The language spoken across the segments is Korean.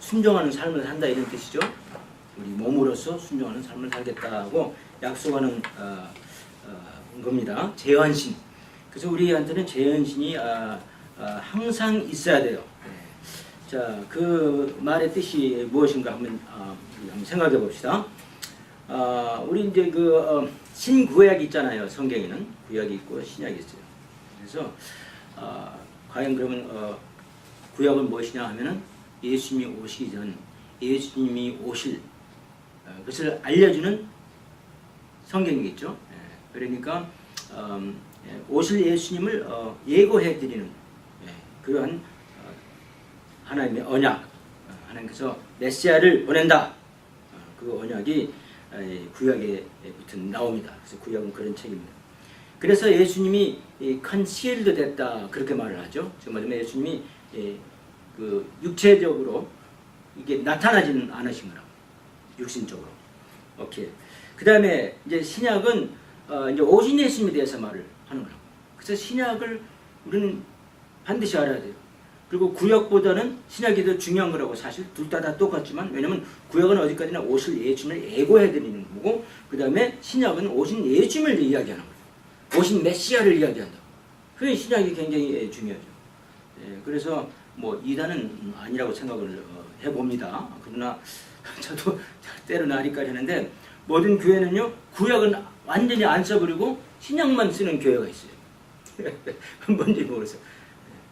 순종하는 삶을 산다 이런 뜻이죠. 우리 몸으로서 순종하는 삶을 살겠다고 약속하는 겁니다. 재헌신. 그래서 우리한테는 재헌신이 항상 있어야 돼요. 자, 그 말의 뜻이 무엇인가 한번 생각해 봅시다. 우리 이제 신구약이 있잖아요. 성경에는 구약이 있고 신약이 있어요. 그래서 과연 그러면 구약은 무엇이냐 하면은 예수님이 오시기 전 예수님이 오실 그것을 알려주는 성경이겠죠. 그러니까 오실 예수님을 예고해 드리는 그러한 하나님의 언약, 하나님께서 메시아를 보낸다. 그 언약이 구약에부터 나옵니다. 그래서 구약은 그런 책입니다. 그래서 예수님이 컨실드 됐다 그렇게 말을 하죠. 즉 말하면 예수님이 그 육체적으로 이게 나타나지는 않으신 거라고. 육신적으로. 오케이. 그 다음에 이제 신약은 이제 오신 예수님에 대해서 말을 하는 거라고. 그래서 신약을 우리는 반드시 알아야 돼요. 그리고 구약보다는 신약이 더 중요한 거라고. 사실 둘 다 똑같지만 왜냐면 구약은 어디까지나 오실 예수님을 예고해드리는 거고 그 다음에 신약은 오신 예수님을 이야기하는 거예요. 오신 메시아를 이야기한다. 그게 신약이 굉장히 중요하죠. 그래서 뭐 이단은 아니라고 생각을 해봅니다. 그러나 저도 때로는 아리까리 하는데 모든 교회는요 구약은 완전히 안 써버리고 신약만 쓰는 교회가 있어요. 뭔지 모르겠어요.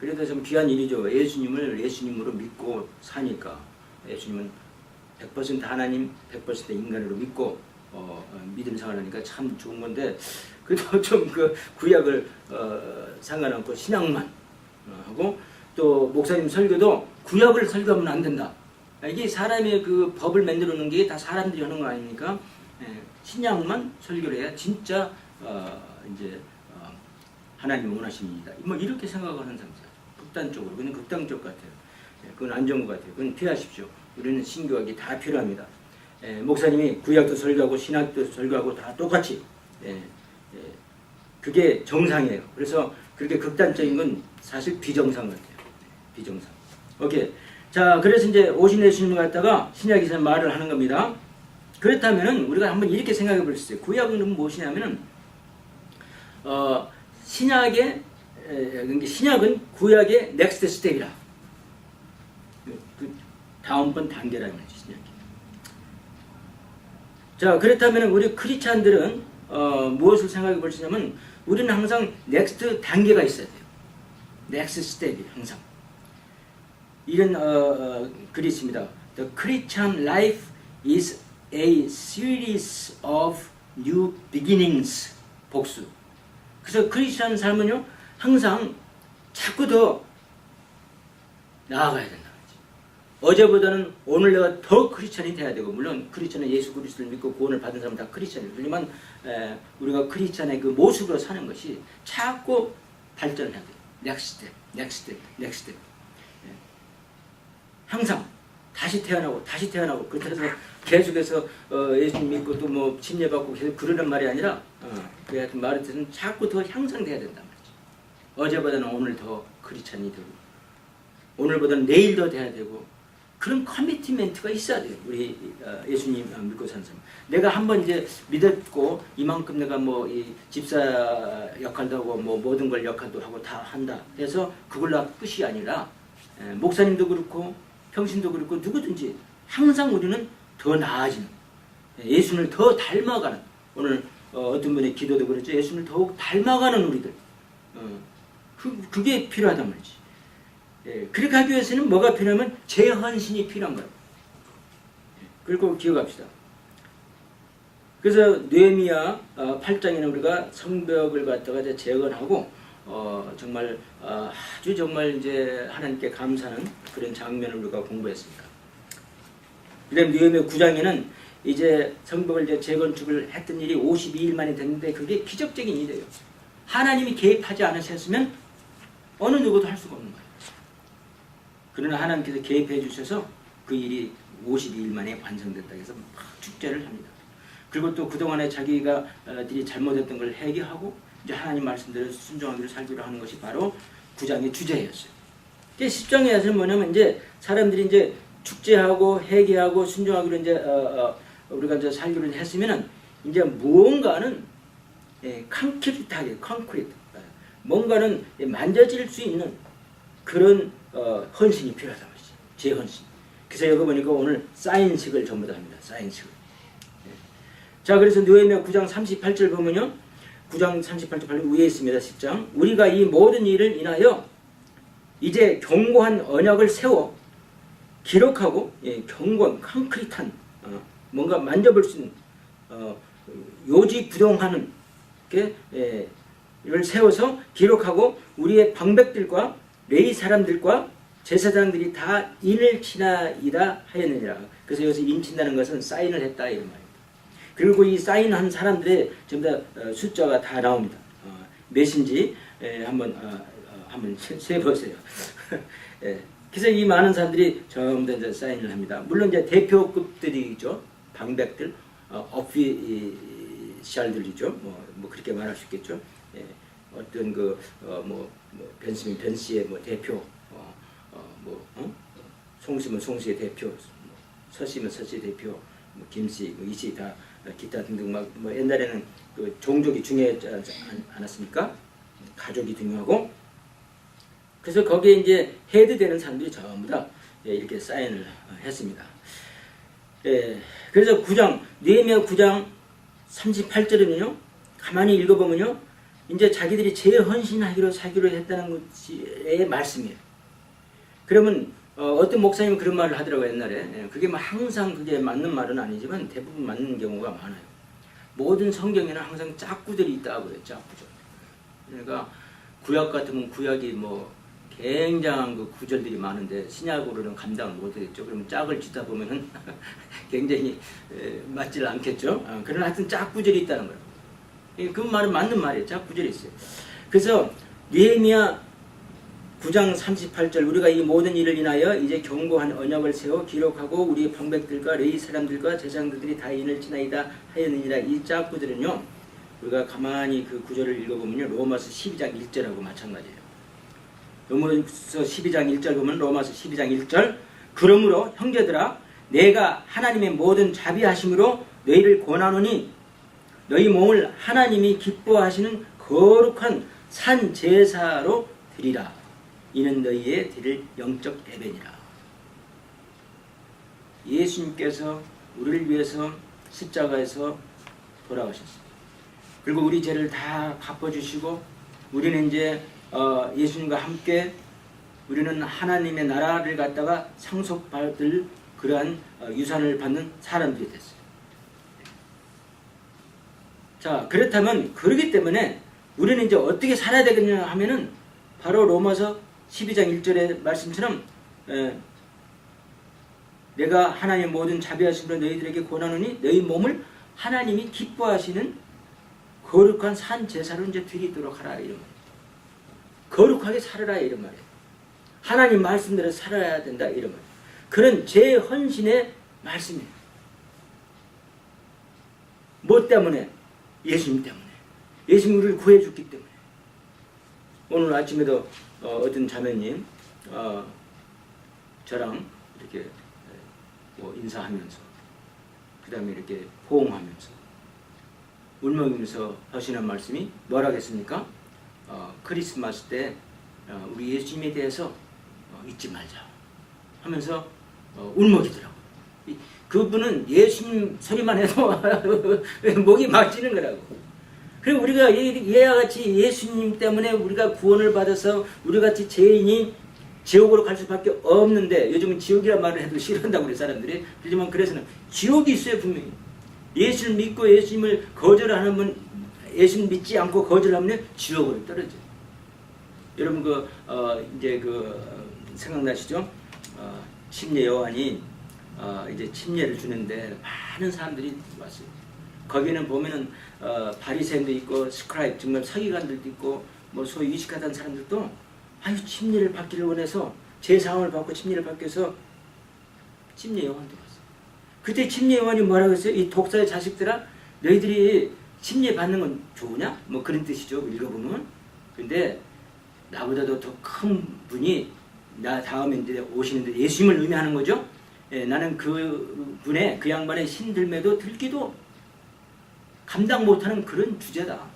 그래도 좀 귀한 일이죠. 예수님을 예수님으로 믿고 사니까 예수님은 100% 하나님 100% 인간으로 믿고 믿음 생활하니까 참 좋은 건데 그래도 좀 그 구약을 상관없고 신약만 하고 또 목사님 설교도 구약을 설교하면 안 된다. 이게 사람의 그 법을 만들어 놓은 게 다 사람들이 하는 거 아닙니까? 신약만 설교를 해야 진짜 이제 하나님 원하시는 일이다. 뭐 이렇게 생각하는 사람들. 극단적으로. 그건 극단적 같아요. 그건 안 좋은 것 같아요. 그건 피하십시오. 우리는 신교학이 다 필요합니다. 목사님이 구약도 설교하고 신약도 설교하고 다 똑같이. 그게 정상이에요. 그래서 그렇게 극단적인 건 사실 비정상 같아요. 비정상. 오케이. 자, 그래서 이제 오신 예수님을 갖다가 신약에서 말을 하는 겁니다. 그렇다면은 우리가 한번 이렇게 생각해 볼 수 있어요. 구약은 무엇이냐면은 신약은 구약의 넥스트 스텝이라. 그 다음번 단계라는 거죠, 신약이. 자, 그렇다면 우리 크리스찬들은 무엇을 생각해 볼 수 있냐면 우리는 항상 넥스트 단계가 있어야 돼요. 넥스트 스텝이 항상. 이런 글이 있습니다. The Christian life is a series of new beginnings. 복수. 그래서 크리스천 삶은요 항상 자꾸 더 나아가야 된다. 어제보다는 오늘 내가 더 크리스천이 돼야 되고 물론 크리스천은 예수 그리스도를 믿고 구원을 받은 사람 다 크리스천이에요. 그렇지만 우리가 크리스천의 그 모습으로 사는 것이 자꾸 발전해야 돼요. 넥스트 스텝. 항상 다시 태어나고 그렇게 해서 계속해서 예수님 믿고 또 뭐 침례받고 계속 그러는 말이 아니라 그 하여튼 말의 뜻은 자꾸 더 향상돼야 된단 말이죠. 어제보다는 오늘 더 크리스찬이 되고 오늘보다는 내일 더 돼야 되고 그런 커미트먼트가 있어야 돼요. 우리 예수님 믿고 사는 사람. 내가 한번 이제 믿었고 이만큼 내가 뭐 이 집사 역할도 하고 뭐 모든 걸 역할도 하고 다 한다. 그래서 그걸로 끝이 아니라 목사님도 그렇고 평신도 그렇고 누구든지 항상 우리는 더 나아지는 예수님을 더 닮아가는 오늘 어떤 분의 기도도 그렇죠. 예수님을 더욱 닮아가는 우리들 그게 필요하단 말이지. 그렇게 하기 위해서는 뭐가 필요하면 재헌신이 필요한 거예요. 그리고 기억합시다. 그래서 느헤미야 8장에는 우리가 성벽을 갖다가 이제 재건하고 정말 아주 정말 이제 하나님께 감사하는 그런 장면을 우리가 공부했습니다. 그다음 느헤미야 9장에는 이제 성벽을 이제 재건축을 했던 일이 52일 만에 됐는데 그게 기적적인 일이에요. 하나님이 개입하지 않으셨으면 어느 누구도 할 수가 없는 거예요. 그러나 하나님께서 개입해 주셔서 그 일이 52일 만에 완성됐다 해서 막 축제를 합니다. 그리고 또 그동안에 자기가들이 잘못했던 걸 회개하고 이제 하나님 말씀대로 순종하기로 살기로 하는 것이 바로 9장의 주제였어요. 10장에 와서는 뭐냐면 이제 사람들이 이제 축제하고 회개하고 순종하기로 이제 우리가 이제 살기로 했으면은 이제 무언가는 콘크리트하게 뭔가는 만져질 수 있는 그런 헌신이 필요하다 말이지. 제 헌신. 그래서 여기 보니까 오늘 사인식을 전부 다 합니다. 사인식을. 자, 그래서 느헤미야 9장 38절 보면요. 9장 38절 위에 있습니다. 10장. 우리가 이 모든 일을 인하여 이제 견고한 언약을 세워 기록하고 견고한 콘크리트한 뭔가 만져볼 수 있는 요지부동하는 를 세워서 기록하고 우리의 방백들과 레위 사람들과 제사장들이 다 인을 치나이다 하였느니라. 그래서 여기서 인친다는 것은 사인을 했다 이런 말입니다. 그리고 이 사인한 사람들의 전부 다 숫자가 다 나옵니다. 몇인지 한번 세보세요. 그래서 이 많은 사람들이 전부 다 이제 사인을 합니다. 물론 이제 대표급들이죠. 방백들, 오피셜들이죠. 뭐 그렇게 말할 수 있겠죠. 어떤 벤스민 벤시의 대표, 송시면 송시의 대표, 서시면 서시의 대표, 김씨, 이씨 다 기타 등등 옛날에는 그 종족이 중요하지 않았습니까? 가족이 중요하고 그래서 거기에 이제 헤드되는 사람들이 전부 다 이렇게 사인을 했습니다. 그래서 느헤미야 9장 38절에는요. 가만히 읽어보면요. 이제 자기들이 재헌신하기로 사기로 했다는 것의 말씀이에요. 그러면 어떤 목사님은 그런 말을 하더라고요. 옛날에. 그게 항상 그게 맞는 말은 아니지만 대부분 맞는 경우가 많아요. 모든 성경에는 항상 짝구들이 있다고 그래요. 짝구절. 그러니까 구약 같으면 구약이 굉장한 그 구절들이 많은데 신약으로는 감당을 못하겠죠. 그러면 짝을 짓다 보면은 굉장히 맞질 않겠죠. 그러나 하여튼 짝구절이 있다는 거예요. 그 말은 맞는 말이에요. 짝구절이 있어요. 그래서 느헤미야 9장 38절 우리가 이 모든 일을 인하여 이제 견고한 언약을 세워 기록하고 우리의 방백들과 레위 사람들과 제사장들이 다 인을 치나이다 하였느니라. 이 짝구들은요. 우리가 가만히 그 구절을 읽어보면요. 로마서 12장 1절하고 마찬가지예요. 로마서 12장 1절 보면 로마서 12장 1절 그러므로 형제들아 내가 하나님의 모든 자비하심으로 너희를 권하노니 너희 몸을 하나님이 기뻐하시는 거룩한 산 제사로 드리라. 이는 너희의 드릴 영적 예배니라. 예수님께서 우리를 위해서 십자가에서 돌아가셨습니다. 그리고 우리 죄를 다 갚아주시고 우리는 이제 예수님과 함께 우리는 하나님의 나라를 갖다가 상속받을 그러한 유산을 받는 사람들이 됐어요. 자, 그렇다면 그러기 때문에 우리는 이제 어떻게 살아야 되겠냐 하면은 바로 로마서 12장 1절의 말씀처럼 내가 하나님의 모든 자비하심으로 너희들에게 권하노니 너희 몸을 하나님이 기뻐하시는 거룩한 산 제사로 이제 드리도록 하라 이런 말이에요. 거룩하게 살아라 이런 말이에요. 하나님 말씀대로 살아야 된다 이런 말이에요. 그런 제 헌신의 말씀이에요. 뭐 때문에? 예수님 때문에. 예수님이 우리를 구해줬기 때문에. 오늘 아침에도 어떤 자매님 저랑 이렇게 인사하면서 그 다음에 이렇게 포옹하면서 울먹이면서 하시는 말씀이 뭐라겠습니까? 크리스마스 때 우리 예수님에 대해서 잊지 말자 하면서 울먹이더라고요. 그분은 예수님 소리만 해도 목이 막히는 거라고. 그리고 우리가 이와 같이 예수님 때문에 우리가 구원을 받아서 우리 같이 죄인이 지옥으로 갈 수밖에 없는데 요즘은 지옥이란 말을 해도 싫어한다고 그래 사람들이. 하지만 그래서는 지옥이 있어요 분명히. 예수를 믿고 예수님을 거절하는 분, 예수님 믿지 않고 거절하면 지옥으로 떨어져요. 여러분 이제 생각나시죠? 침례 요한이 이제 침례를 주는데 많은 사람들이 왔어요. 거기는 보면은 바리새인도 있고 스크라이브 정말 서기관들도 있고 소위 유식하다는 사람들도 침례를 받기를 원해서 제 상을 받고 침례를 받기 위해서 침례 요한도 왔어요. 그때 침례 요한이 뭐라고 했어요? 이 독사의 자식들아 너희들이 침례 받는 건 좋으냐? 그런 뜻이죠. 읽어보면. 근데 나보다도 더 큰 분이 나 다음에 이제 오시는데 예수님을 의미하는 거죠. 나는 그 분의 그 양반의 신들매도 들기도 감당 못하는 그런 주제다.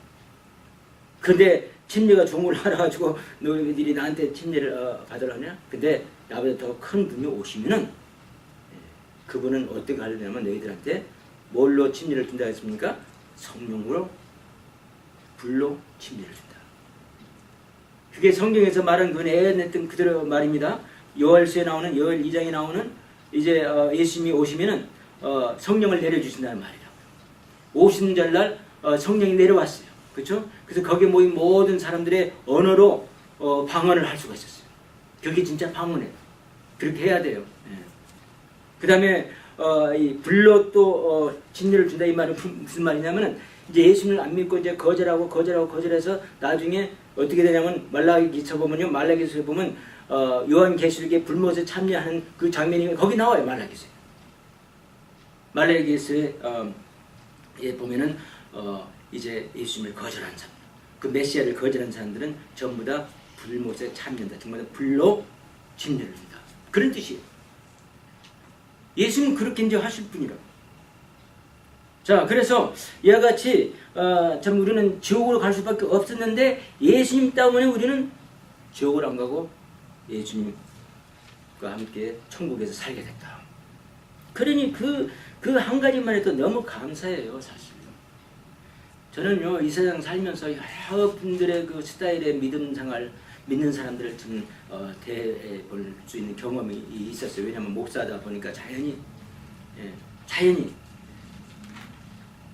근데 침례가 종을 알아가지고 너희들이 나한테 침례를 받으려냐? 근데 나보다 더 큰 분이 오시면은 그분은 어떻게 하려냐면 너희들한테 뭘로 침례를 준다 했습니까? 성령으로 불로 침례를 준다. 그게 성경에서 말한 그 예언했던 그대로 말입니다. 요엘서에 나오는 요엘 2장에 나오는 이제 예수님이 오시면은 성령을 내려주신다는 말이라고. 오시는 절날 성령이 내려왔어요. 그렇죠? 그래서 거기에 모인 모든 사람들의 언어로 방언을 할 수가 있었어요. 그게 진짜 방언이에요. 그렇게 해야 돼요. 예. 그 다음에 이 불로 또 침례를 준다 이 말은 무슨 말이냐면은 이제 예수님을 안 믿고 이제 거절해서 나중에 어떻게 되냐면 말라기서 보면요, 말라기서에 보면 요한계시록에 불못에 참여하는 그 장면이 거기 나와요. 말라기서에 보면은 이제 예수님을 거절한 사람, 그 메시아를 거절한 사람들은 전부 다 불못에 참여한다. 정말 불로 침례를 준다. 그런 뜻이에요. 예수님은 그렇게 이제 하실 분이라고. 자, 그래서 이와 같이 참 우리는 지옥으로 갈 수밖에 없었는데 예수님 때문에 우리는 지옥을 안 가고 예수님과 함께 천국에서 살게 됐다. 그러니 그 한 가지만 해도 너무 감사해요, 사실. 저는요, 이 세상 살면서 여러 분들의 그 스타일의 믿음 생활, 믿는 사람들을 좀 대볼 수 있는 경험이 있었어요. 왜냐하면 목사다 보니까 자연히.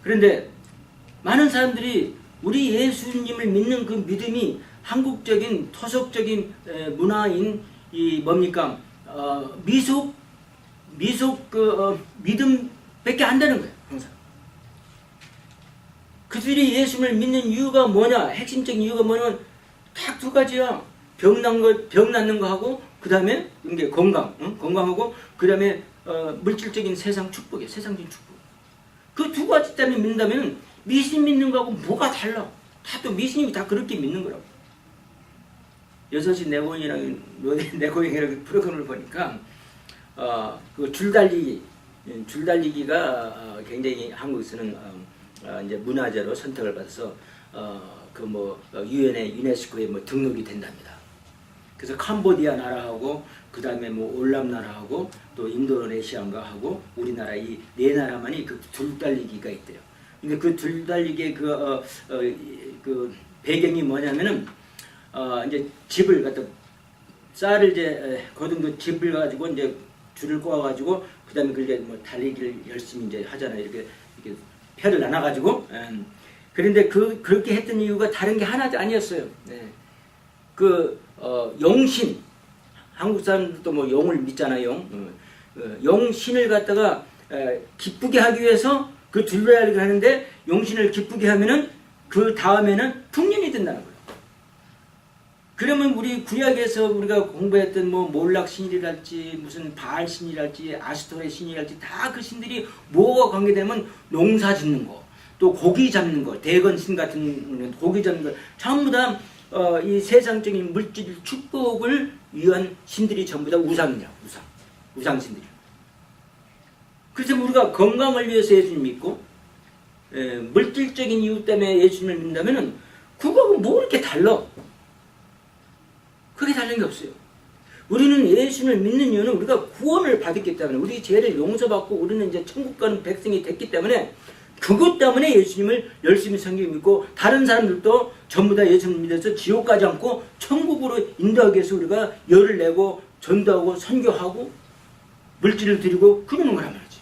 그런데 많은 사람들이 우리 예수님을 믿는 그 믿음이 한국적인 토속적인 문화인 이 뭡니까 미속 믿음밖에 안 되는 거예요. 항상. 그들이 예수님을 믿는 이유가 뭐냐? 핵심적인 이유가 뭐냐면 딱 두 가지야. 병 낫는 거 하고 그 다음에 이게 건강하고 그 다음에 물질적인 세상 축복이에요. 세상적인 축복. 그 두 가지 때문에 믿는다면 미신 믿는 거하고 뭐가 달라? 다 또 미신이 다 그렇게 믿는 거라고. 6시 내고행이라는 프로그램을 보니까 그 줄달리기가 굉장히 한국에서는 이제 문화재로 선택을 받아서 유네스코에 등록이 된답니다. 그래서 캄보디아 나라하고 그 다음에 올람 나라하고 또 인도네시아인가 하고 우리나라 이 네 나라만이 그 줄달리기가 있대요. 근데 그 줄달리기의 그 배경이 뭐냐면은 이제 집을 갖다 쌀을 이제 거둔 그 집을 가지고 이제 줄을 꼬아가지고 그 다음에 그게 달리기를 열심히 이제 하잖아요. 이렇게 표를 나눠가지고. 그런데 그렇게 했던 이유가 다른 게 하나도 아니었어요. 용신, 한국 사람들도 용을 믿잖아요. 용신을 갖다가 기쁘게 하기 위해서 그 줄달리기를 하는데 용신을 기쁘게 하면은 그 다음에는 풍년이 된다는 거예요. 그러면 우리 구약에서 우리가 공부했던 몰락 신이랄지 무슨 바알 신이랄지 아스토레 신이랄지 다 그 신들이 뭐가 관계되면 농사 짓는 거, 또 고기 잡는 거, 대건 신 같은 고기 잡는 거 전부 다 이 세상적인 물질 축복을 위한 신들이 전부 다 우상이야. 우상 신들이야. 그래서 우리가 건강을 위해서 예수님 믿고 물질적인 이유 때문에 예수님을 믿는다면은 그거하고 뭐 이렇게 달라? 그게 다른 게 없어요. 우리는 예수님을 믿는 이유는 우리가 구원을 받았기 때문에, 우리 죄를 용서받고 우리는 이제 천국 가는 백성이 됐기 때문에, 그것 때문에 예수님을 열심히 믿고 다른 사람들도 전부 다 예수님을 믿어서 지옥 가지 않고 천국으로 인도하기 위해서 우리가 열을 내고 전도하고 선교하고 물질을 드리고 그러는 거란 말이지.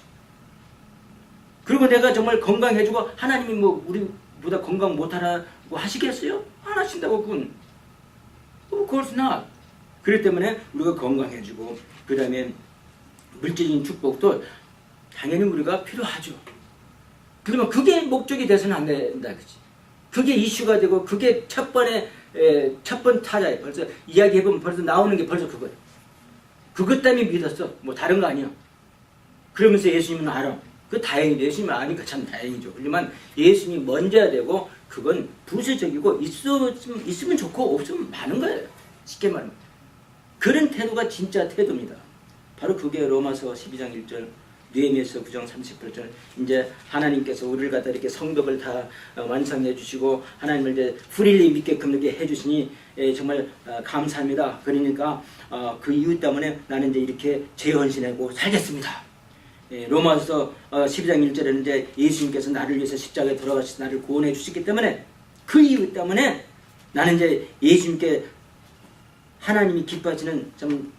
그리고 내가 정말 건강해지고 하나님이 우리보다 건강 못하라고 하시겠어요? 안 하신다고. 그건 그것은 not. 그렇기 때문에 우리가 건강해지고 그 다음에 물질적인 축복도 당연히 우리가 필요하죠. 그러면 그게 목적이 돼서는 안 된다, 그치? 그게 이슈가 되고 그게 첫 번 타자예요. 벌써 이야기해보면 벌써 나오는 게 벌써 그거예요. 그것 때문에 믿었어. 다른 거 아니야. 그러면서 예수님은 알아. 그 다행이죠. 예수님을 아니까 참 다행이죠. 하지만 예수님이 먼저야 되고 그건 부수적이고 있으면 좋고 없으면 많은 거예요. 쉽게 말하면. 그런 태도가 진짜 태도입니다. 바로 그게 로마서 12장 1절, 느헤미야서 9장 38절. 이제 하나님께서 우리를 갖다 이렇게 성벽을 다 완성해 주시고 하나님을 이제 프리리 믿게끔 이렇게 해 주시니 정말 감사합니다. 그러니까 그 이유 때문에 나는 이제 이렇게 재헌신하고 살겠습니다. 로마서 12장 1절에는 이제 예수님께서 나를 위해서 십자가에 돌아가셔서 나를 구원해 주셨기 때문에 그 이유 때문에 나는 이제 예수님께 하나님이 기뻐하시는 좀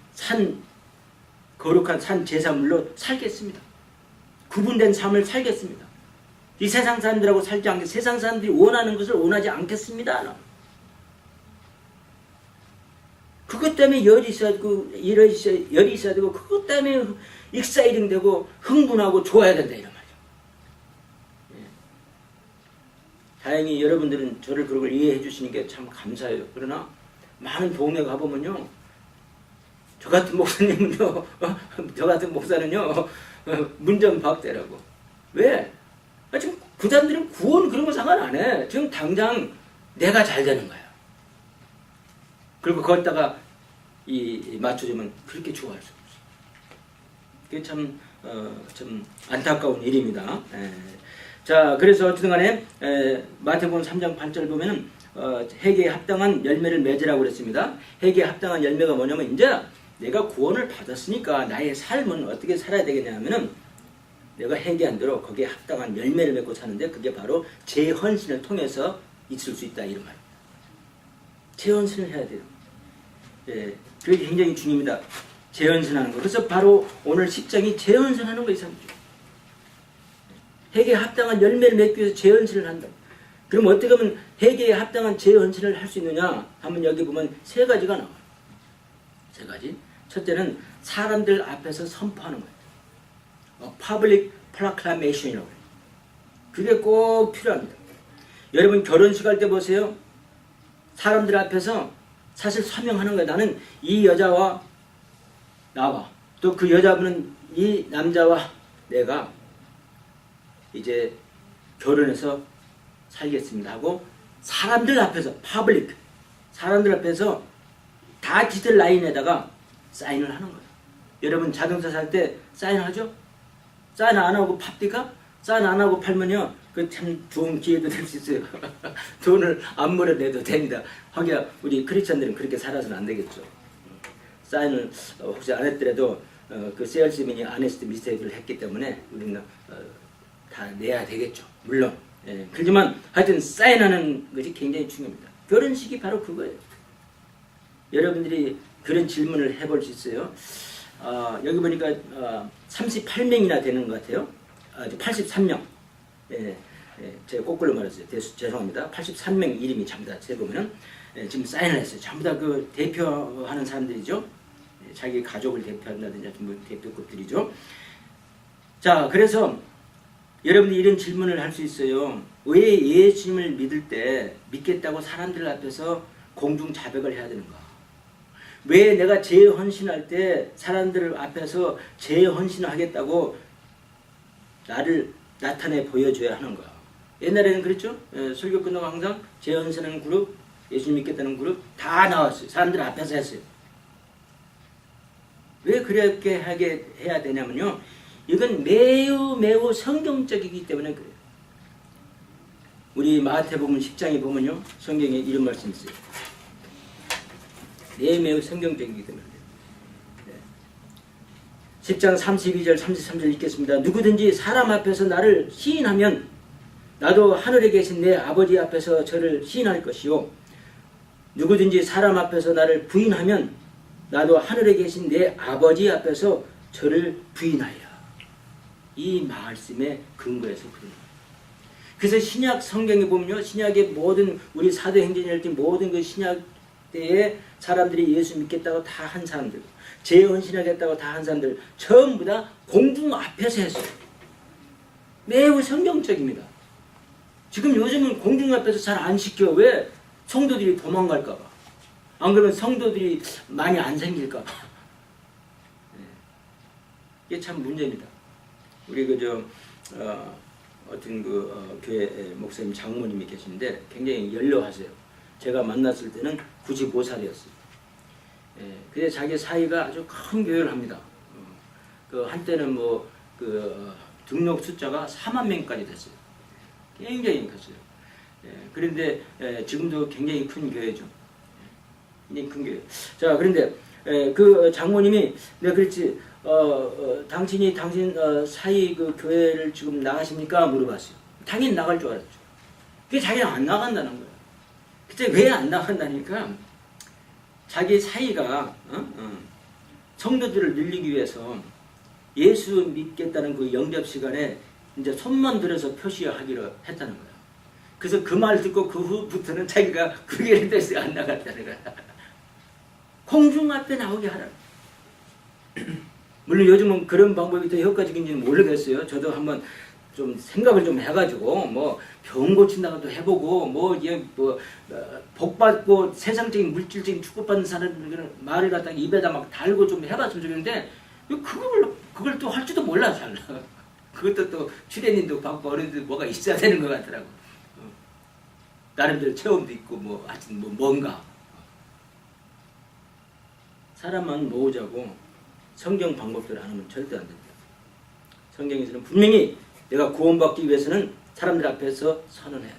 거룩한 산 제사물로 살겠습니다. 구분된 삶을 살겠습니다. 이 세상 사람들하고 살지 않게 세상 사람들이 원하는 것을 원하지 않겠습니다. 그것 때문에 열이 있어야 되고 열이 있어야 되고 그것 때문에 익사이딩 되고 흥분하고 좋아야 된다 이런 말이죠. 다행히 여러분들은 저를 그걸 이해해 주시는 게 참 감사해요. 그러나 많은 도움에 가보면요, 저 같은 목사님은요, 저 같은 목사는요, 문전박대라고. 왜? 지금 그 사람들은 구원 그런 거 상관 안 해. 지금 당장 내가 잘 되는 거야. 그리고 거기다가 맞춰주면 그렇게 좋아할 수 없어. 그게 참 안타까운 일입니다. 자, 그래서 어쨌든 간에 마태복음 3장 8절 보면은 회개에 합당한 열매를 맺으라고 그랬습니다. 회개에 합당한 열매가 뭐냐면 이제 내가 구원을 받았으니까 나의 삶은 어떻게 살아야 되겠냐 하면은 내가 회개한 대로 거기에 합당한 열매를 맺고 사는데 그게 바로 재헌신을 통해서 있을 수 있다 이런 말입니다. 재헌신을 해야 돼요. 그게 굉장히 중요합니다. 재헌신하는 거. 그래서 바로 오늘 10장이 재헌신하는 거 이상이죠. 회개에 합당한 열매를 맺기 위해서 재헌신을 한다. 그럼 어떻게 하면 회개에 합당한 재헌신을 할 수 있느냐 하면 여기 보면 세 가지가 나와요. 세 가지. 첫째는 사람들 앞에서 선포하는 거예요. Public Proclamation이라고 해요. 그게 꼭 필요합니다. 여러분 결혼식 할 때 보세요. 사람들 앞에서 사실 서명하는 거예요. 나는 이 여자와 나와 또 그 여자분은 이 남자와 내가 이제 결혼해서 살겠습니다 하고 사람들 앞에서 퍼블릭 사람들 앞에서 다 디지털 라인에다가 사인을 하는 거예요. 여러분 자동차 살 때 사인하죠? 사인 안 하고 팝니까? 사인 안 하고 팔면요 그 참 좋은 기회도 될 수 있어요. 돈을 안 물어내도 됩니다. 하기야 우리 크리스천들은 그렇게 살아서는 안 되겠죠. 사인을 혹시 안 했더라도 그 세일즈맨이 안 했을 때 미스테이크를 했기 때문에 우리는 다 내야 되겠죠. 물론. 그렇지만 하여튼 사인하는 것이 굉장히 중요합니다. 결혼식이 바로 그거예요. 여러분들이 그런 질문을 해볼 수 있어요. 여기 보니까 38명이나 되는 것 같아요. 83명. 제가 거꾸로 말했어요. 죄송합니다. 83명 이름이 전부 다 세보면은 지금 사인을 했어요. 전부 다 그 대표하는 사람들이죠. 자기 가족을 대표한다든지 전부 대표급들이죠. 자, 그래서 여러분들이 이런 질문을 할 수 있어요. 왜 예수님을 믿을 때 믿겠다고 사람들 앞에서 공중 자백을 해야 되는가? 왜 내가 재헌신할 때 사람들 앞에서 재헌신을 하겠다고 나를 나타내 보여줘야 하는가? 옛날에는 그랬죠? 설교 끝나고 항상 재헌신하는 그룹, 예수님 믿겠다는 그룹 다 나왔어요. 사람들 앞에서 했어요. 왜 그렇게 하게 해야 되냐면요. 이건 매우 성경적이기 때문에 그래요. 우리 마태복음 10장에 보면요. 성경에 이런 말씀이 있어요. 매우 성경적이기 때문에 그래요. 10장 32절 33절 읽겠습니다. 누구든지 사람 앞에서 나를 시인하면 나도 하늘에 계신 내 아버지 앞에서 저를 시인할 것이요. 누구든지 사람 앞에서 나를 부인하면 나도 하늘에 계신 내 아버지 앞에서 저를 부인하리라. 이 말씀의 근거에서 그런 거예요. 그래서 신약 성경에 보면요. 신약의 모든 우리 사도행전이랄지 모든 그 신약 때에 사람들이 예수 믿겠다고 다 한 사람들, 재헌신하겠다고 다 한 사람들 전부 다 공중 앞에서 했어요. 매우 성경적입니다. 지금 요즘은 공중 앞에서 잘 안 시켜. 왜? 성도들이 도망갈까 봐. 안 그러면 성도들이 많이 안 생길까 봐. 이게 참 문제입니다. 우리 어떤 교회 목사님 장모님이 계신데 굉장히 연로하세요. 제가 만났을 때는 95살이었어요. 근데 자기 사위가 아주 큰 교회를 합니다. 그 한때는 등록 숫자가 4만 명까지 됐어요. 굉장히 컸어요. 그런데 지금도 굉장히 큰 교회죠. 굉장히 큰 교회. 자, 그런데 그 장모님이 내가 그랬지, 당신 사이 그 교회를 지금 나가십니까? 물어봤어요. 당연히 나갈 줄 알았죠. 그게 자기는 안 나간다는 거예요. 그때 왜 안 나간다니까? 자기 사이가 성도들을 늘리기 위해서 예수 믿겠다는 그 영접 시간에 이제 손만 들어서 표시하기로 했다는 거예요. 그래서 그 말 듣고 그 후부터는 자기가 그 교회를 돼서 안 나갔다는 거야. 공중 앞에 나오게 하라. 물론 요즘은 그런 방법이 더 효과적인지는 모르겠어요. 저도 한번 좀 생각을 좀 해가지고 병 고친다고도 해보고 복 받고 세상적인 물질적인 축복받는 사람들은 말을 갖다가 입에다 막 달고 좀 해봤으면 좋겠는데 그걸 또 할 줄도 몰라 잘. 그것도 또 출연인도 받고 어른들 뭐가 있어야 되는 것 같더라고. 나름대로 체험도 있고 하여튼 뭔가 사람만 모으자고 성경 방법대로 안 하면 절대 안 됩니다. 성경에서는 분명히 내가 구원받기 위해서는 사람들 앞에서 선언해야 돼.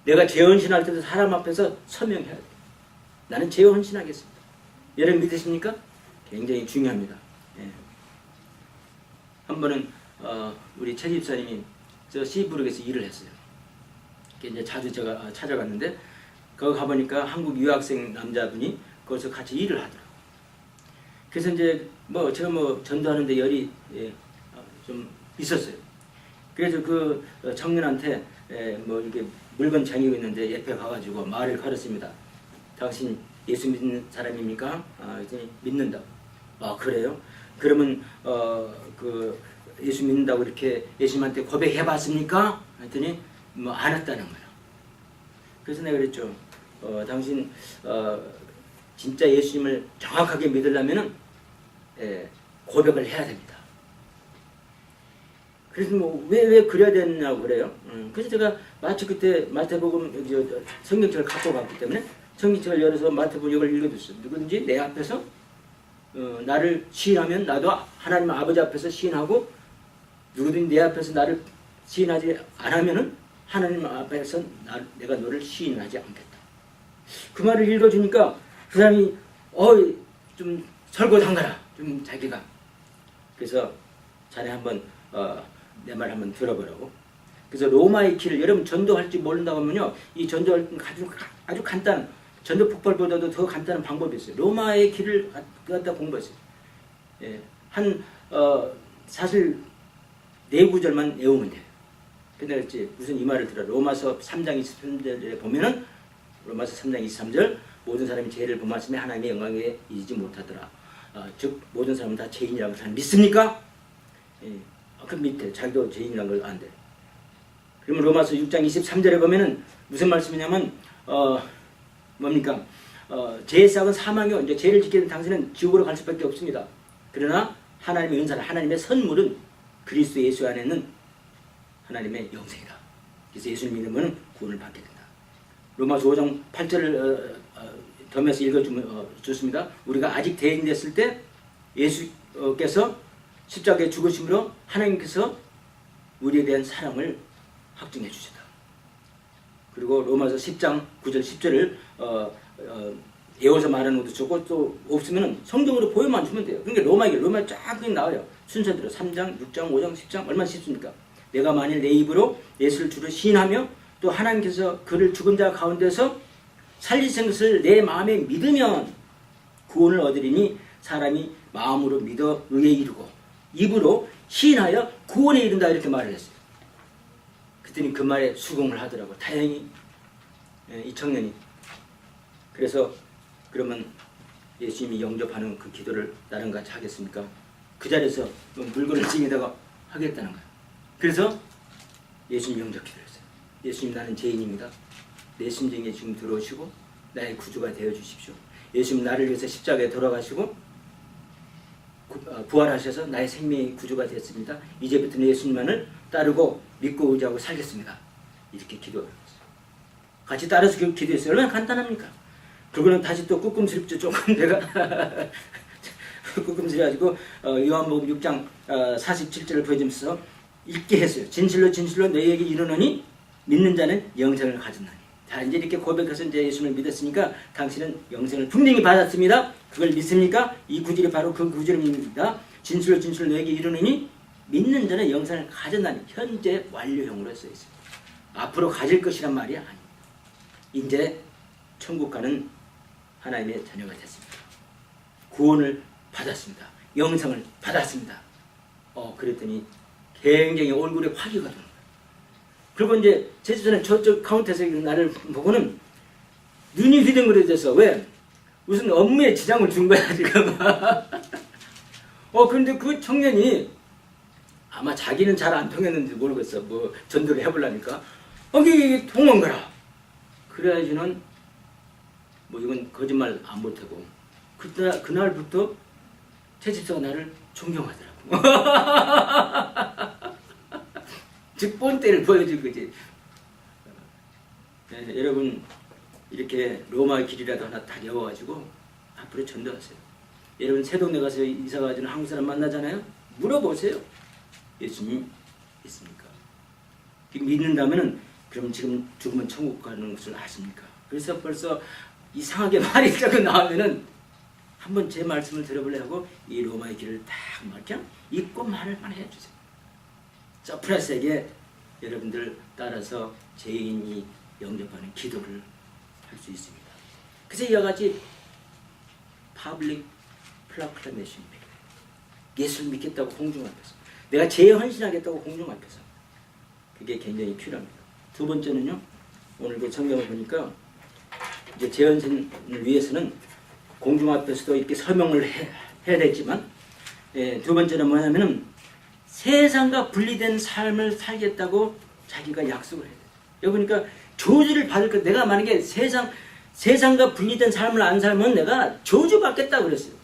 내가 재헌신할 때도 사람 앞에서 서명해야 돼. 나는 재헌신하겠습니다. 여러분 믿으십니까? 굉장히 중요합니다. 예. 한 번은 우리 최 집사님이 저 시부르크에서 일을 했어요. 이제 자주 제가 찾아갔는데 거기 가보니까 한국 유학생 남자분이 거기서 같이 일을 하더라고요. 그래서 이제 제가 전도하는데 열이 좀 있었어요. 그래서 그 청년한테 이렇게 물건 쟁이고 있는데 옆에 가가지고 말을 걸었습니다. 당신 예수 믿는 사람입니까? 그랬더니 믿는다. 아 그래요? 그러면 그 예수 믿는다고 이렇게 예수님한테 고백해봤습니까? 했더니 안 했다는 거예요. 그래서 내가 그랬죠. 당신 진짜 예수님을 정확하게 믿으려면은 고백을 해야 됩니다. 그래서 왜 그래야 되냐고 그래요. 그래서 제가 마치 그때 마태복음 성경책을 갖고 갔기 때문에 성경책을 열어서 마태복음 이걸 읽어줬어요. 누구든지 내 앞에서 나를 시인하면 나도 하나님 아버지 앞에서 시인하고, 누구든지 내 앞에서 나를 시인하지 않으면은 하나님 앞에서 내가 너를 시인하지 않겠다. 그 말을 읽어주니까 그 사람이 좀 설거당가라 좀 자기가. 그래서 자네 한번 내 말 한번 들어보라고. 그래서 로마의 길을, 여러분 전도할지 모른다고 하면요, 이 전도할 아주 간단한, 전도 폭발보다도 더 간단한 방법이 있어요. 로마의 길을 갖다 공부했어요. 예, 사실 4구절만 외우면 돼요. 근데 그랬지, 무슨 이 말을 들어. 로마서 3장 23절에 보면은, 로마서 3장 23절, 모든 사람이 죄를 범하심에 하나님의 영광에 이르지 못하더라. 즉 모든 사람은 다 죄인이라고 사람 믿습니까? 예, 그 밑에 자기도 죄인이라는 걸 안 돼. 그러면 로마서 6장 23절에 보면은 무슨 말씀이냐면 뭡니까? 죄의 싹은 사망이요. 이제 죄를 짓게 된 당신은 지옥으로 갈 수밖에 없습니다. 그러나 하나님의 은사는, 하나님의 선물은 그리스도 예수 안에 있는 하나님의 영생이다. 그래서 예수를 믿으면 구원을 받게 된다. 로마서 5장 8절을 더면서 읽어주면 좋습니다. 우리가 아직 대인 됐을 때 예수께서 십자가에 죽으심으로 하나님께서 우리에 대한 사랑을 확증해 주셨다. 그리고 로마서 10장 9절 10절을 외워서 말하는 것도 좋고, 또 없으면 성경으로 보여만 주면 돼요. 그러니까 로마에 쫙 나와요. 순서대로 3장, 6장, 5장, 10장 얼마나 쉽습니까? 내가 만일 내 입으로 예수를 주로 시인하며 또 하나님께서 그를 죽은 자 가운데서 살리신 것을 내 마음에 믿으면 구원을 얻으리니 사람이 마음으로 믿어 의에 이르고 입으로 시인하여 구원에 이른다, 이렇게 말을 했어요. 그랬더니 그 말에 수긍을 하더라고. 다행히 이 청년이. 그래서 그러면 예수님이 영접하는 그 기도를 나랑 같이 하겠습니까? 그 자리에서 물건을 찡에다가 하겠다는 거예요. 그래서 예수님 영접 기도했어요. 예수님, 나는 죄인입니다. 내 심정에 지금 들어오시고 나의 구주가 되어 주십시오. 예수님, 나를 위해서 십자가에 돌아가시고 부활하셔서 나의 생명의 구주가 됐습니다. 이제부터는 예수님만을 따르고 믿고 의지하고 살겠습니다. 이렇게 기도했어요. 같이 따라서 기도했어요. 얼마나 간단합니까? 그러고는 다시 또 ቁ끔스럽죠. 조금 내가 끄끔스레가지고 요한복음 6장 47절을 보여주면서 읽게 했어요. 진실로 진실로 너희에게 이르노니 믿는 자는 영생을 가졌나니. 자, 이제 이렇게 고백해서 이제 예수를 믿었으니까 당신은 영생을 분명히 받았습니다. 그걸 믿습니까? 이 구절이 바로 그 구절입니다. 진실로 진실로 너희에게 이르노니 믿는 자는 영생을 가졌나니. 현재 완료형으로 써 있습니다. 앞으로 가질 것이란 말이 아닙니다. 이제 천국 가는 하나님의 자녀가 됐습니다. 구원을 받았습니다. 영생을 받았습니다. 그랬더니 굉장히 얼굴에 화기가 도는 거예요. 그리고 이제 제주도는 저쪽 카운터에서 나를 보고는 눈이 휘둥그레져서 왜? 무슨 업무에 지장을 준 거야 지금. 그런데 그 청년이 아마 자기는 잘 안 통했는지 모르겠어. 뭐 전도를 해보려니까 이게 도망가라. 그래야지는 뭐 이건 거짓말 안 못하고 그날부터 채집사가 나를 존경하더라고. 즉 본때를 보여줄 거지. 네, 여러분 이렇게 로마의 길이라도 하나 다녀와가지고 앞으로 전도하세요. 여러분 새동네 가서 이사가지고 한국 사람 만나잖아요. 물어보세요. 예수님 있습니까? 믿는다면은 그럼 지금 죽으면 천국 가는 것을 아십니까? 그래서 벌써 이상하게 말이 자꾸 나오면은 한번 제 말씀을 들어보려 하고 이 로마의 길을 딱 그냥 읽고 말을만 해주세요. 서프라스에게 여러분들 따라서 죄인이 영접하는 기도를 할 수 있습니다. 그래서 이와 같이 파블릭 프로클레이션, 예수를 믿겠다고 공중 앞에서, 내가 죄에 헌신하겠다고 공중 앞에서, 그게 굉장히 필요합니다. 두 번째는요, 오늘 그 성경을 보니까 이제 죄 헌신을 위해서는 공중 앞에서도 이렇게 설명을 해야 되지만, 두 번째는 뭐냐면은 세상과 분리된 삶을 살겠다고 자기가 약속을 해야 돼요. 여기 보니까 저주를 받을 것, 내가 만약에 세상과 분리된 삶을 안 살면 내가 저주 받겠다고 그랬어요.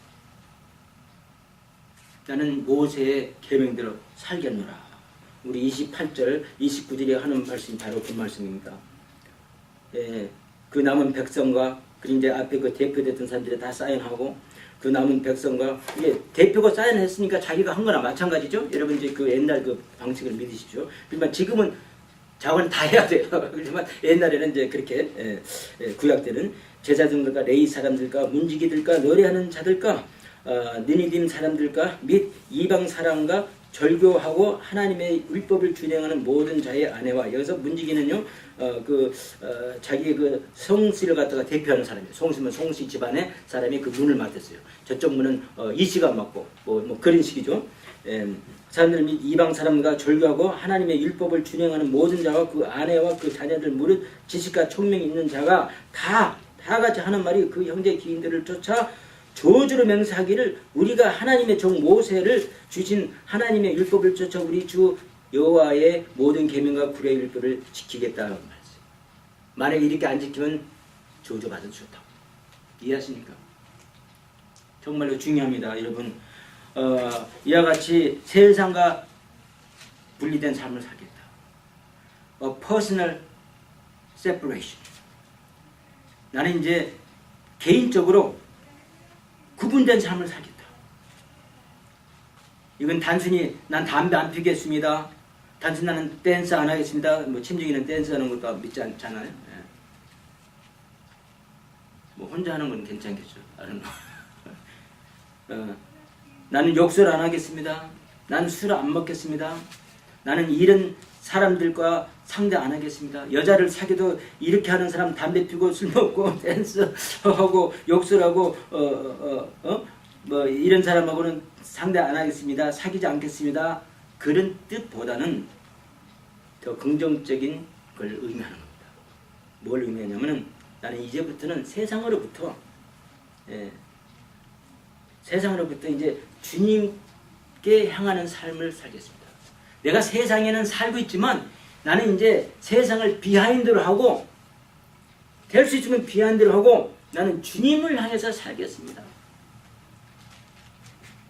나는 모세의 계명대로 살겠노라. 우리 28절, 29절에 하는 말씀이 바로 그 말씀입니다. 그 남은 백성과 그리고 이제 앞에 그 대표됐던 사람들이 다 사인하고 그 남은 백성과 이게 대표가 사인했으니까 자기가 한 거나 마찬가지죠. 여러분 이제 그 옛날 그 방식을 믿으십시오. 그렇지만 지금은 자원 다 해야 돼요. 그렇지만 옛날에는 이제 그렇게 구약 때는 제자들과 레위 사람들과 문지기들과 노래하는 자들과 느니딤 사람들과 및 이방 사람과 절교하고 하나님의 율법을 준행하는 모든 자의 아내와, 여기서 문지기는요 자기의 그 성씨를 갖다가 대표하는 사람이에요. 성씨면 성씨 집안의 사람이 그 문을 맡았어요. 저쪽 문은 이씨가 맡고 뭐 그런 식이죠. 사람들 및 이방 사람과 절교하고 하나님의 율법을 준행하는 모든 자와 그 아내와 그 자녀들 무릇 지식과 총명이 있는 자가 다 같이 하는 말이 그 형제 기인들을 쫓아 저주로 맹세하기를 우리가 하나님의 종 모세를 주신 하나님의 율법을 쫓아 우리 주 여호와의 모든 계명과 구례 율법을 지키겠다는 말씀. 만약에 이렇게 안 지키면 저주 받을 수 있다고. 이해하십니까? 정말로 중요합니다, 여러분. 이와 같이 세상과 분리된 삶을 살겠다. Personal separation. 나는 이제 개인적으로 구분된 삶을 살겠다. 이건 단순히 난 담배 안 피겠습니다. 단순히 나는 댄스 안 하겠습니다. 뭐 침중이는 댄스 하는 것도 믿지 않잖아요. 뭐 혼자 하는 건 괜찮겠죠. 나는 욕설 안 하겠습니다. 나는 술 안 먹겠습니다. 나는 이런 사람들과 상대 안 하겠습니다. 여자를 사귀도 이렇게 하는 사람 담배 피고 술 먹고 댄스 하고 욕설하고 뭐 이런 사람하고는 상대 안 하겠습니다. 사귀지 않겠습니다. 그런 뜻보다는 더 긍정적인 걸 의미하는 겁니다. 뭘 의미하냐면은 나는 이제부터는 세상으로부터 이제 주님께 향하는 삶을 살겠습니다. 내가 세상에는 살고 있지만 나는 이제 세상을 비하인드로 하고 될 수 있으면 비하인드로 하고 나는 주님을 향해서 살겠습니다.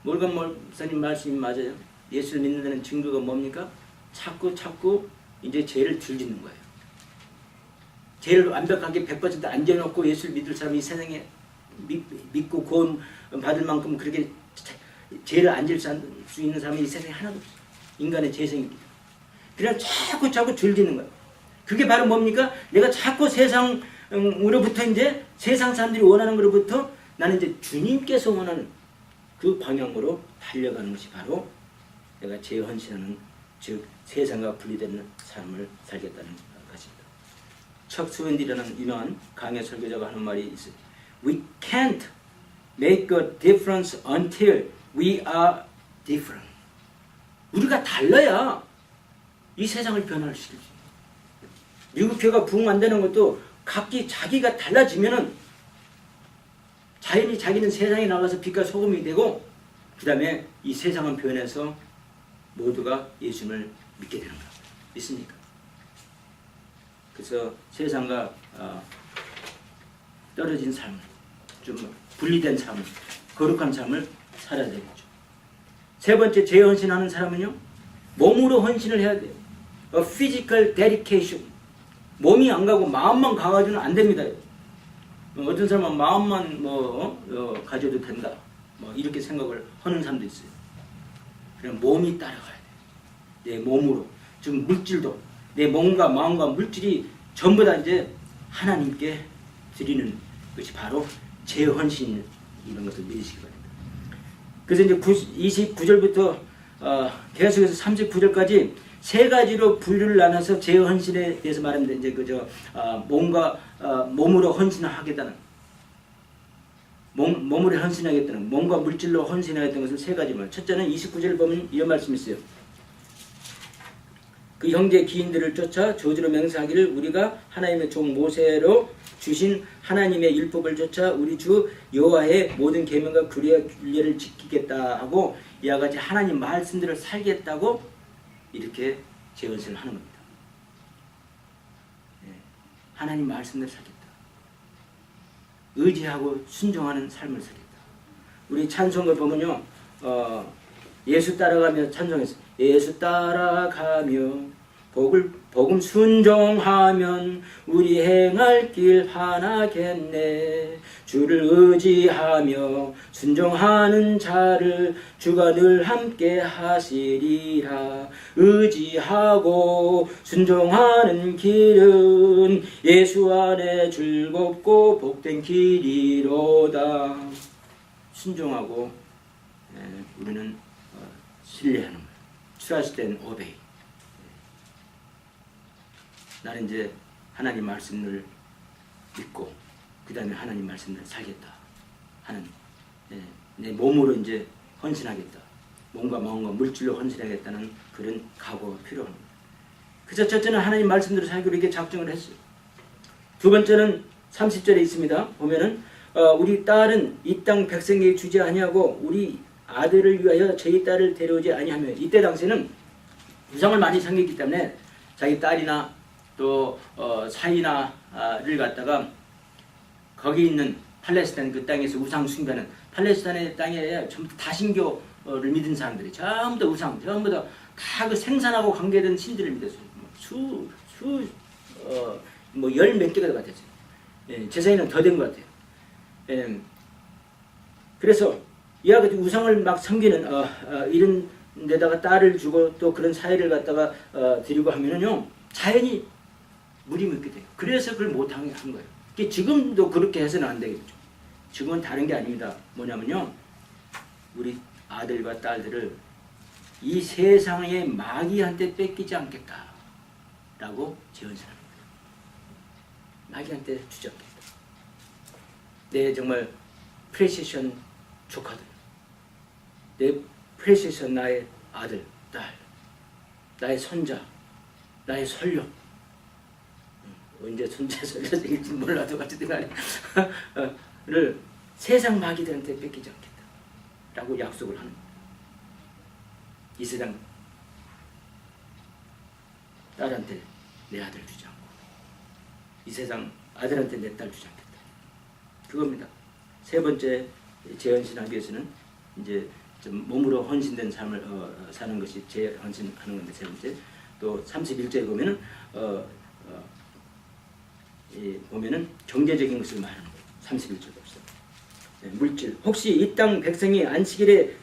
몰간 목사님 말씀이 맞아요. 예수를 믿는 데는 증거가 뭡니까? 자꾸 이제 죄를 들짓는 거예요. 죄를 완벽하게 100% 안져놓고 예수를 믿을 사람이 이 세상에 믿고 구원 받을 만큼 그렇게 죄를 안 질 수 있는 사람이 이 세상에 하나도 없어요. 인간의 재성입니다. 그냥 자꾸 죄짓는 거예요. 그게 바로 뭡니까? 내가 자꾸 세상으로부터 이제 세상 사람들이 원하는 것로부터 나는 이제 주님께서 원하는 그 방향으로 달려가는 것이 바로 내가 죄에 헌신하는, 즉 세상과 분리되는 삶을 살겠다는 것입니다. 척 스웬디라는 유명한 강의 설교자가 하는 말이 있어요. We can't make a difference until we are different. 우리가 달라야 이 세상을 변화할 수 있어요. 미국 교회가 부흥 안 되는 것도 각기 자기가 달라지면은 자연히 자기는 세상에 나가서 빛과 소금이 되고 그 다음에 이 세상은 변해서 모두가 예수님을 믿게 되는 거예요. 믿습니까? 그래서 세상과 떨어진 삶을, 좀 분리된 삶을, 거룩한 삶을 살아야 되겠죠. 세 번째, 죄 헌신하는 사람은요, 몸으로 헌신을 해야 돼요. A physical dedication. 몸이 안 가고 마음만 가가지고는 안 됩니다. 어떤 사람은 마음만 가져도 된다, 이렇게 생각을 하는 사람도 있어요. 그냥 몸이 따라가야 돼. 내 몸으로, 즉 물질도 내 몸과 마음과 물질이 전부 다 이제 하나님께 드리는 것이 바로 죄 헌신, 이런 것을 믿으시기 바랍니다. 그래서 이제 29절부터 계속해서 39절까지 세 가지로 분류를 나눠서 죄 헌신에 대해서 말합니다. 이제 몸으로 헌신하겠다는, 몸으로 헌신하겠다는, 몸과 물질로 헌신하겠다는 것을 세 가지만. 첫째는 29절 보면 이런 말씀이 있어요. 그 형제 기인들을 쫓아 저주로 맹세하기를 우리가 하나님의 종 모세로 주신 하나님의 율법을 쫓아 우리 주 여호와의 모든 계명과 규례를 지키겠다 하고 이와 같이 하나님 말씀대로 살겠다고 이렇게 재헌신을 하는 겁니다. 하나님 말씀대로 살겠다. 의지하고 순종하는 삶을 살겠다. 우리 찬송을 보면요, 예수 따라가며 찬송했어요. 예수 따라가며 복음 순종하면 우리 행할 길 하나겠네. 주를 의지하며 순종하는 자를 주가 늘 함께 하시리라. 의지하고 순종하는 길은 예수 안에 즐겁고 복된 길이로다. 순종하고 우리는 신뢰하는 거예요. Trust and obey. 나는 이제 하나님 말씀을 믿고 그 다음에 하나님 말씀을 살겠다 하는, 내 몸으로 이제 헌신하겠다, 몸과 마음과 물질로 헌신하겠다는 그런 각오가 필요합니다. 그래서 첫째는 하나님 말씀대로 살기로 이렇게 작정을 했어요. 두 번째는 30절에 있습니다. 보면은 우리 딸은 이 땅 백성에게 주지 아니하고 우리 아들을 위하여 저희 딸을 데려오지 아니하며, 이때 당시에는 우상을 많이 섬겼기 때문에 자기 딸이나 또 사이나를 갖다가 거기 있는 팔레스타인 그 땅에서 우상 숭배하는, 팔레스타인의 땅에 전부 다신교를 믿은 사람들이 전부 다 우상, 전부 다 그 생산하고 관계된 신들을 믿었어요. 열 몇 개가 같았어요. 제사에는 더 된 것 같아요. 그래서 이와 같이 우상을 막 섬기는 이런 데다가 딸을 주고 또 그런 사회를 갖다가 드리고 하면은요, 자연히 물이 묻게 돼요. 그래서 그걸 못하게 한 거예요. 지금도 그렇게 해서는 안 되겠죠. 지금은 다른 게 아닙니다. 뭐냐면요, 우리 아들과 딸들을 이 세상의 마귀한테 뺏기지 않겠다라고 재헌신하는 거예요. 마귀한테 주지 않겠다. 내 정말 프레시션 조카들, 내 프레시션 나의 아들, 딸, 나의 손자, 나의 손녀, 언제 손자 손녀 생길지 몰라도 어쨌든 간에 를 세상 마귀들한테 뺏기지 않겠다 라고 약속을 하는 거예요. 이 세상 딸한테 내 아들 주지 않고 이 세상 아들한테 내 딸 주지 않겠다, 그겁니다. 세 번째 재헌신하기 위해서는 이제 좀 몸으로 헌신된 삶을 사는 것이 재헌신하는 건데, 세 번째. 또 31절에 보면은 보면은 경제적인 것을 말하는 거예요. 31절 봅시다. 물질. 혹시 이 땅 백성이 안식일에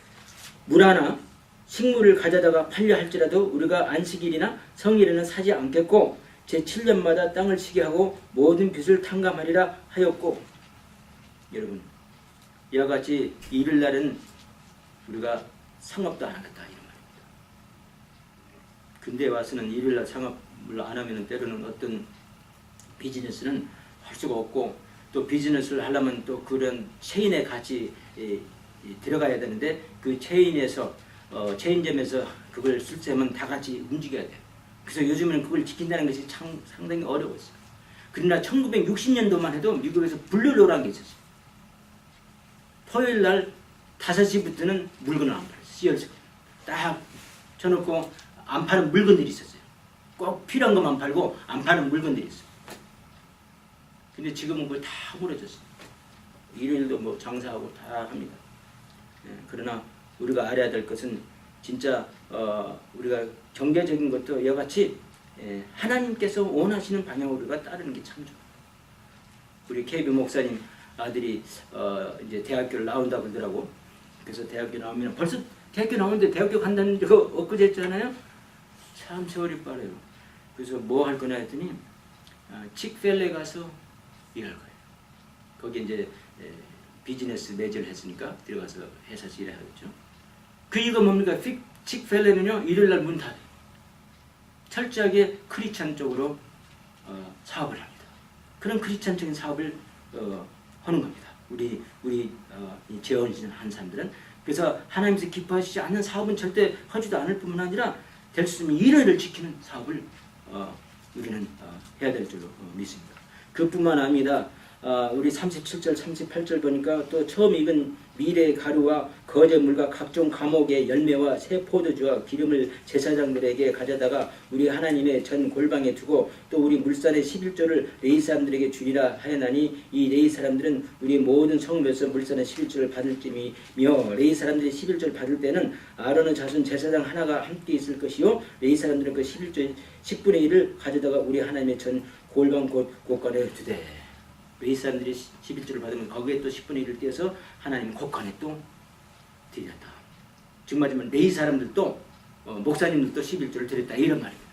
물 하나 식물을 가져다가 팔려 할지라도 우리가 안식일이나 성일에는 사지 않겠고 제7년마다 땅을 치게 하고 모든 빚을 탕감하리라 하였고. 여러분, 이와 같이 일요일날은 우리가 상업도 안 하겠다 이런 말입니다. 근데 와서는 일요일날 상업을 안 하면 때로는 어떤 비즈니스는 할 수가 없고, 또 비즈니스를 하려면 또 그런 체인에 같이 들어가야 되는데, 그 체인에서 체인점에서 그걸 쓸려면 다 같이 움직여야 돼요. 그래서 요즘에는 그걸 지킨다는 것이 상당히 어려웠어요. 그러나 1960년도만 해도 미국에서 블루로라는 게 있었어요. 토요일 날 5시부터는 물건을 안 팔았어요. 시열서 딱 쳐놓고 안 파는 물건들이 있었어요. 꼭 필요한 것만 팔고 안 파는 물건들이 있어요. 근데 지금은 그걸 다 무너졌어요. 일요일도 뭐 장사하고 다 합니다. 그러나 우리가 알아야 될 것은 진짜 우리가 경제적인 것도 이와 같이 하나님께서 원하시는 방향으로 우리가 따르는 게 참 좋아요. 우리 KB 목사님 아들이 이제 대학교를 나온다고 그러더라고. 그래서 대학교 나오면 벌써 대학교 나오는데 대학교 간다는 거 엊그제 했잖아요. 참 세월이 빠르요. 그래서 뭐 할 거냐 했더니 칙펠레 가서 일할 거예요. 거기 이제 비즈니스 매저를 했으니까 들어가서 회사에서 일하겠죠. 그 이유가 뭡니까? 칙펠레는요 일요일날 문 닫아요. 철저하게 크리스찬 쪽으로 사업을 합니다. 그런 크리스찬적인 사업을 하는 겁니다. 우리 재혼신 한 사람들은. 그래서 하나님께서 기뻐하시지 않는 사업은 절대 하지도 않을 뿐만 아니라 될 수 있으면 일요일을 지키는 사업을 우리는 해야 될 줄로 믿습니다. 그뿐만 아니라 우리 37절 38절 보니까 또 처음 익은 미래의 가루와 거제물과 각종 과목의 열매와 새 포도주와 기름을 제사장들에게 가져다가 우리 하나님의 전 골방에 두고 또 우리 물산의 11조를 레위 사람들에게 주리라 하였나니 이 레위 사람들은 우리 모든 성읍에서 물산의 11조를 받을지며 레위 사람들이 11조를 받을 때는 아론의 자손 제사장 하나가 함께 있을 것이요 레위 사람들은 그 11조의 10분의 1을 가져다가 우리 하나님의 전 골방 곳간에 두되. 레위 사람들이 11조를 받으면 거기에 또 10분의 1을 떼어서 하나님 곳간에 또 드렸다. 지금 말하면 레위 사람들도 목사님들도 11조를 드렸다 이런 말입니다.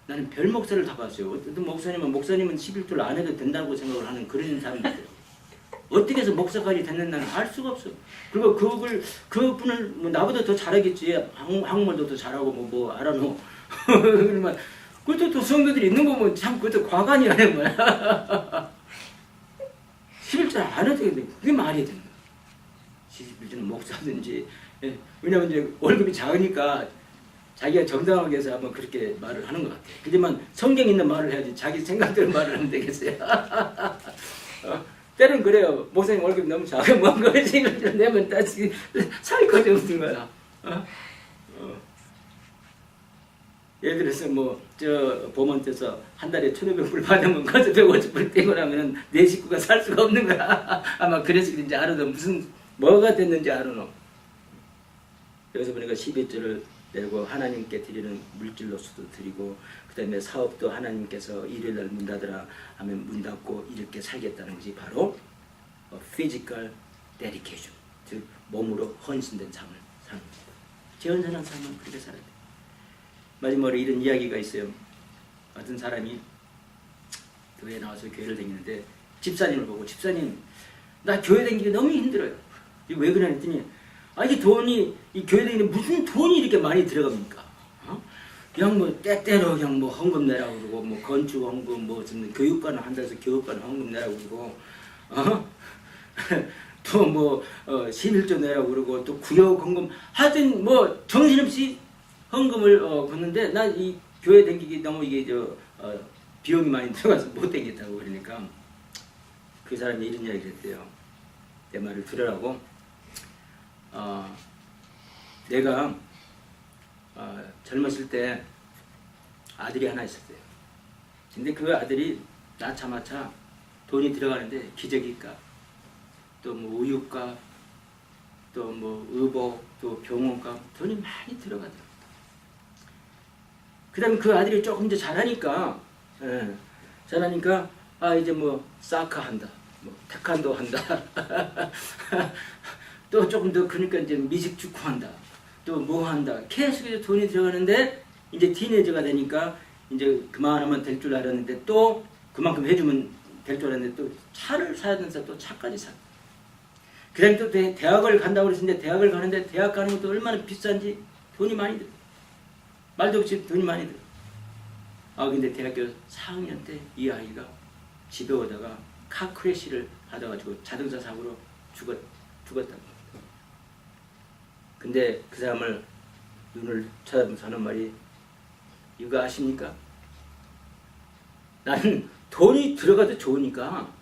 나는 별 목사를 다 봤어요. 어떤 목사님은 11조를 안 해도 된다고 생각을 하는 그런 사람들이에요. 어떻게 해서 목사까지 됐는 나는 알 수가 없어. 그리고 그분을 뭐 나보다 더 잘하겠지. 한국말도 더 잘하고 뭐 알아놓. 그러면 그것도 또 성도들이 있는 거 보면 참 그것도 과간이 하는 거야. 11조 안 해도 되는데 그게 말이 되는 거야. 11조는 목사든지. 왜냐면 이제 월급이 작으니까 자기가 정당하게 해서 한번 그렇게 말을 하는 것 같아. 하지만 성경 있는 말을 해야지 자기 생각대로 말을 하면 되겠어요. 때는 그래요. 목사님 월급이 너무 작으면 뭔가 11조 내면 다시 살 것이 없는 거야. 예를 들어서 보먼트에서 한 달에 1,500불 받으면 거기서 150불 떼고 나면 내 식구가 살 수가 없는 거야. 아마 그래서 그런지 알아도 뭐가 됐는지 알아노. 여기서 보니까 11조를 내고 하나님께 드리는 물질로서도 드리고, 그 다음에 사업도 하나님께서 일요일날 문 닫으라 하면 문 닫고 이렇게 살겠다는 것이 바로 physical dedication, 즉 몸으로 헌신된 삶을 사는 겁니다. 재헌선한 삶은 그렇게 살아야 돼요. 마지막으로 이런 이야기가 있어요. 어떤 사람이 교회에 나와서 교회를 다니는데 집사님을 보고, 집사님 나 교회 다니기 너무 힘들어요. 이거 왜 그러냐 했더니, 이게 이 교회 다니는데 무슨 돈이 이렇게 많이 들어갑니까? 그냥 뭐 때때로 그냥 뭐 헌금 내라고 그러고, 뭐 건축 헌금, 뭐 교육관 한다해서 교육관 헌금 내라고 그러고, 또 뭐 11조 내라고 그러고, 또 구역 헌금, 하여튼 뭐 정신없이 헌금을 걷는데, 난 이 교회 다니기 너무 이게 비용이 많이 들어가서 못 다니겠다고 그러니까 그 사람이 이런 이야기를 했대요. 내 말을 들으라고. 내가 젊었을 때 아들이 하나 있었대요. 근데 그 아들이 낳자마자 돈이 들어가는데 기저귀값, 또 뭐 우유값, 또 뭐 의복, 또 병원값, 돈이 많이 들어가더라고요. 그 다음에 그 아들이 조금 더 잘하니까 이제 뭐 사카 한다, 뭐 태권도 한다, 또 조금 더 그러니까 이제 미식축구한다. 또 뭐 한다. 계속해서 돈이 들어가는데 이제 티네이저가 되니까 이제 그만하면 될 줄 알았는데 또 그만큼 해주면 될 줄 알았는데 또 차를 사야 된다. 또 차까지 사. 그 다음에 또 대학을 간다고 그랬는데 대학을 가는데 대학 가는 것도 얼마나 비싼지 돈이 많이 들어. 말도 없이 돈이 많이 들어. 근데 대학교 4학년 때 이 아이가 집에 오다가 카 크래시를 하다가지고 자동차 사고로 죽었다고. 근데 그 사람을 눈을 쳐다보면서 하는 말이 이거 아십니까? 나는 돈이 들어가도 좋으니까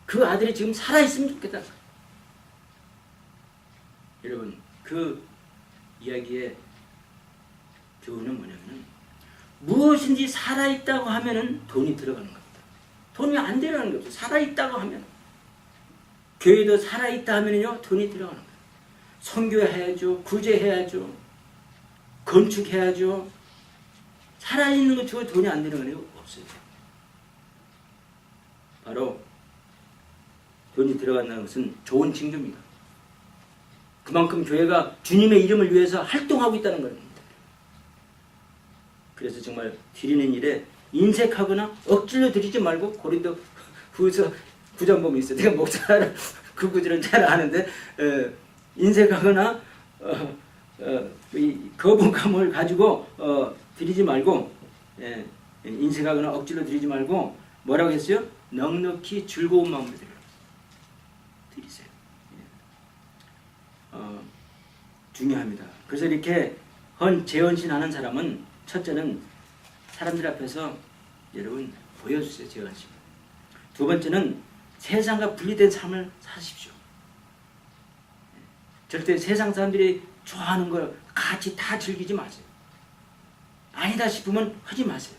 그 아들이 지금 살아있으면 좋겠다. 여러분, 그 이야기의 교훈은 뭐냐면 무엇인지 살아있다고 하면은 돈이 들어가는 겁니다. 돈이 안 들어가는 게 없어요. 살아있다고 하면. 교회도 살아있다 하면요 돈이 들어가는 거예요. 선교해야죠. 구제해야죠. 건축해야죠. 살아있는 것 치고 돈이 안 들어가는 게 없어요. 바로 돈이 들어간다는 것은 좋은 징조입니다. 그만큼 교회가 주님의 이름을 위해서 활동하고 있다는 겁니다. 그래서 정말 드리는 일에 인색하거나 억지로 드리지 말고 고린도 후서 9장 보면 있어요. 내가 목사라 그 구절은 잘 아는데 인색하거나 이 거부감을 가지고 드리지 말고 인색하거나 억지로 드리지 말고 뭐라고 했어요? 넉넉히 즐거운 마음으로 드리세요. 중요합니다. 그래서 이렇게 재헌신하는 사람은 첫째는 사람들 앞에서 여러분 보여주세요. 재헌신. 두 번째는 세상과 분리된 삶을 사십시오. 절대 세상 사람들이 좋아하는 걸 같이 다 즐기지 마세요. 아니다 싶으면 하지 마세요.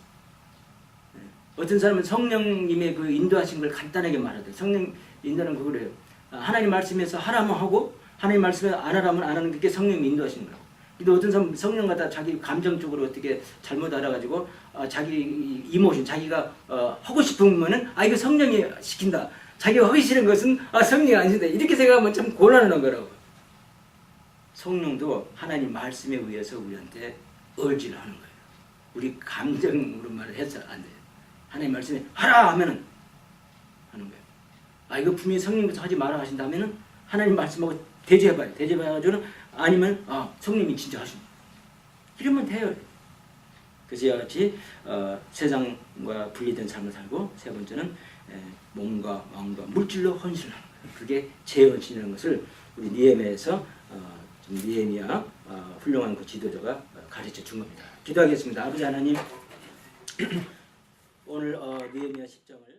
어떤 사람은 성령님의 그 인도하신 걸 간단하게 말하대요. 성령 인도는 그거래요. 하나님 말씀에서 하라면 하고 하나님 말씀에서 안 하라면 안 하는 게 성령이 인도하신 거라고. 근데 어떤 사람은 성령 갖다 자기 감정적으로 어떻게 잘못 알아가지고 자기 이모션 자기가 하고 싶으면은 이거 성령이 시킨다. 자기가 하기 싫은 것은 성령이 안 시킨다. 이렇게 생각하면 참 곤란한 거라고. 성령도 하나님 말씀에 의해서 우리한테 얼지를 하는 거예요. 우리 감정으로만 해서 안 돼요. 하나님 말씀에 하라 하면은 하는 거예요. 이거 분명히 성령께서 하지 마라 하신다면은 하나님 말씀하고 대조해봐요. 대조해가지고는 아니면 성령이 진짜 하십니다. 이러면 돼요. 그래서 이와 같이 세상과 분리된 삶을 살고 세 번째는 몸과 마음과 물질로 헌신하는 거예요. 그게 재헌신이라는 것을 우리 느헤미야에서 느헤미야 훌륭한 그 지도자가 가르쳐 준 겁니다. 기도하겠습니다. 아버지 하나님 오늘 느헤미야 10장을